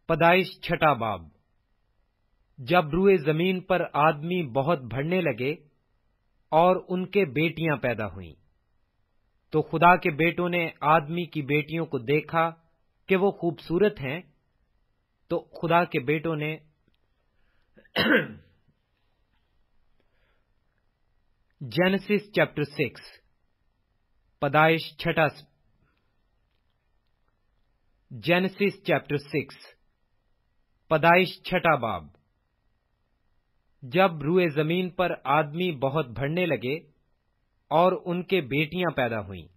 پیدائش چھٹا باب۔ جب روئے زمین پر آدمی بہت بڑھنے لگے اور ان کے بیٹیاں پیدا ہوئیں، تو خدا کے بیٹوں نے آدمی کی بیٹیوں کو دیکھا کہ وہ خوبصورت ہیں، تو خدا کے بیٹوں نے جینیسس چیپٹر 6 پیدائش چھٹا جینیسس چیپٹر 6 پیدائش چھٹا باب۔ جب روئے زمین پر آدمی بہت بڑھنے لگے اور ان کے بیٹیاں پیدا ہوئیں،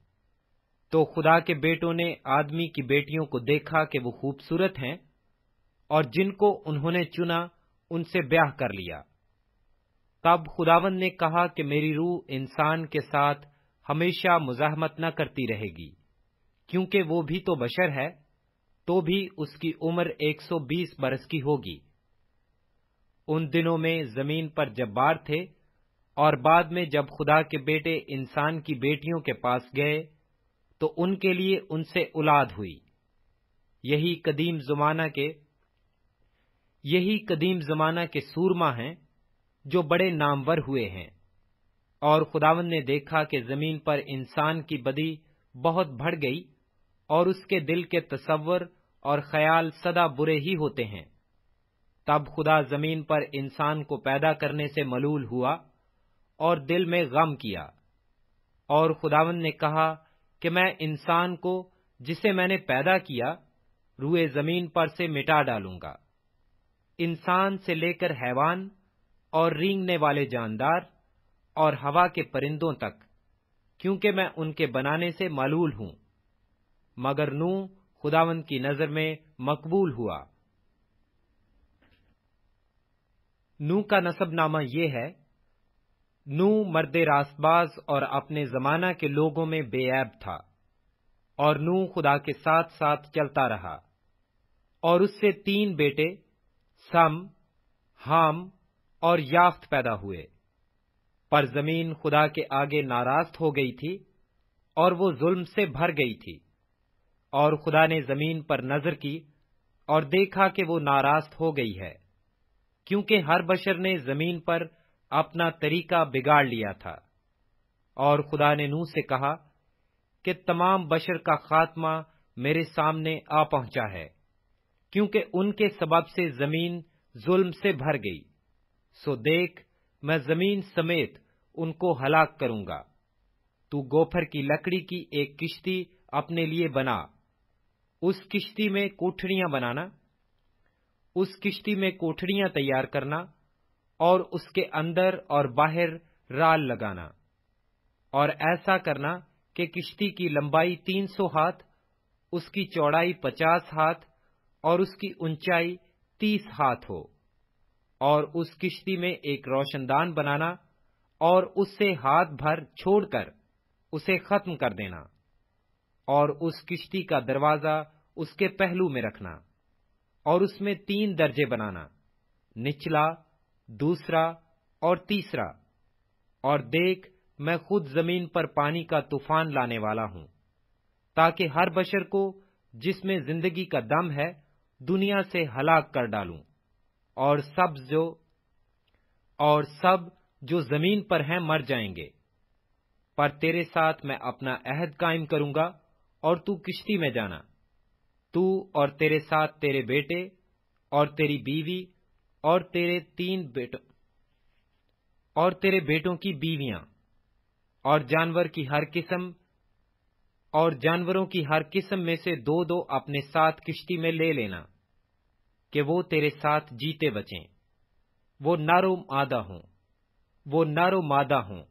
تو خدا کے بیٹوں نے آدمی کی بیٹیوں کو دیکھا کہ وہ خوبصورت ہیں، اور جن کو انہوں نے چنا ان سے بیاہ کر لیا۔ تب خداوند نے کہا کہ میری روح انسان کے ساتھ ہمیشہ مزاحمت نہ کرتی رہے گی، کیونکہ وہ بھی تو بشر ہے، تو بھی اس کی عمر 120 برس کی ہوگی۔ ان دنوں میں زمین پر جبار تھے، اور بعد میں جب خدا کے بیٹے انسان کی بیٹیوں کے پاس گئے تو ان کے لیے ان سے اولاد ہوئی۔ یہی قدیم زمانہ کے سورما ہیں جو بڑے نامور ہوئے ہیں۔ اور خداوند نے دیکھا کہ زمین پر انسان کی بدی بہت بڑھ گئی، اور اس کے دل کے تصور اور خیال سدا برے ہی ہوتے ہیں۔ تب خدا زمین پر انسان کو پیدا کرنے سے ملول ہوا اور دل میں غم کیا، اور خداوند نے کہا کہ میں انسان کو جسے میں نے پیدا کیا روئے زمین پر سے مٹا ڈالوں گا، انسان سے لے کر حیوان اور رینگنے والے جاندار اور ہوا کے پرندوں تک، کیونکہ میں ان کے بنانے سے ملول ہوں۔ مگر نوح خداوند کی نظر میں مقبول ہوا۔ نوح کا نسب نامہ یہ ہے: نوح مرد راست باز اور اپنے زمانہ کے لوگوں میں بے عیب تھا، اور نوح خدا کے ساتھ ساتھ چلتا رہا، اور اس سے 3 بیٹے سم، حام اور یافت پیدا ہوئے۔ پر زمین خدا کے آگے ناراض ہو گئی تھی، اور وہ ظلم سے بھر گئی تھی، اور خدا نے زمین پر نظر کی اور دیکھا کہ وہ ناراض ہو گئی ہے، کیونکہ ہر بشر نے زمین پر اپنا طریقہ بگاڑ لیا تھا۔ اور خدا نے نوح سے کہا کہ تمام بشر کا خاتمہ میرے سامنے آ پہنچا ہے، کیونکہ ان کے سبب سے زمین ظلم سے بھر گئی، سو دیکھ میں زمین سمیت ان کو ہلاک کروں گا۔ تو گوپھر کی لکڑی کی ایک کشتی اپنے لیے بنا، اس کشتی میں کوٹھڑیاں تیار کرنا، اور اس کے اندر اور باہر رال لگانا، اور ایسا کرنا کہ کشتی کی لمبائی 300 ہاتھ، اس کی چوڑائی 50 ہاتھ اور اس کی اونچائی 30 ہاتھ ہو، اور اس کشتی میں ایک روشن دان بنانا، اور اس سے ہاتھ بھر چھوڑ کر اسے ختم کر دینا، اور اس کشتی کا دروازہ اس کے پہلو میں رکھنا، اور اس میں 3 درجے بنانا، نچلا، دوسرا اور تیسرا۔ اور دیکھ میں خود زمین پر پانی کا طوفان لانے والا ہوں، تاکہ ہر بشر کو جس میں زندگی کا دم ہے دنیا سے ہلاک کر ڈالوں، اور سب جو زمین پر ہیں مر جائیں گے۔ پر تیرے ساتھ میں اپنا عہد قائم کروں گا، اور تو کشتی میں جانا، تو اور تیرے ساتھ تیرے بیٹے اور تیری بیوی اور تیرے بیٹوں کی بیویاں، اور جانوروں کی ہر قسم میں سے 2 اپنے ساتھ کشتی میں لے لینا، کہ وہ تیرے ساتھ جیتے بچیں، وہ نر و مادہ ہوں،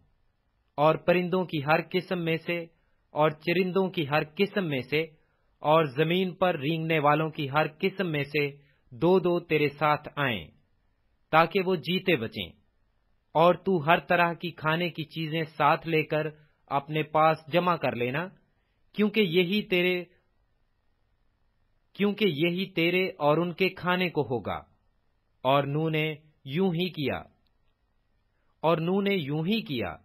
اور پرندوں کی ہر قسم میں سے اور چرندوں کی ہر قسم میں سے، اور زمین پر رینگنے والوں کی ہر قسم میں سے 2 تیرے ساتھ آئیں، تاکہ وہ جیتے بچیں۔ اور تو ہر طرح کی کھانے کی چیزیں ساتھ لے کر اپنے پاس جمع کر لینا، کیونکہ یہی تیرے اور ان کے کھانے کو ہوگا۔ اور نوح نے یوں ہی کیا،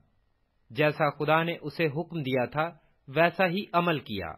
جیسا خدا نے اسے حکم دیا تھا ویسا ہی عمل کیا۔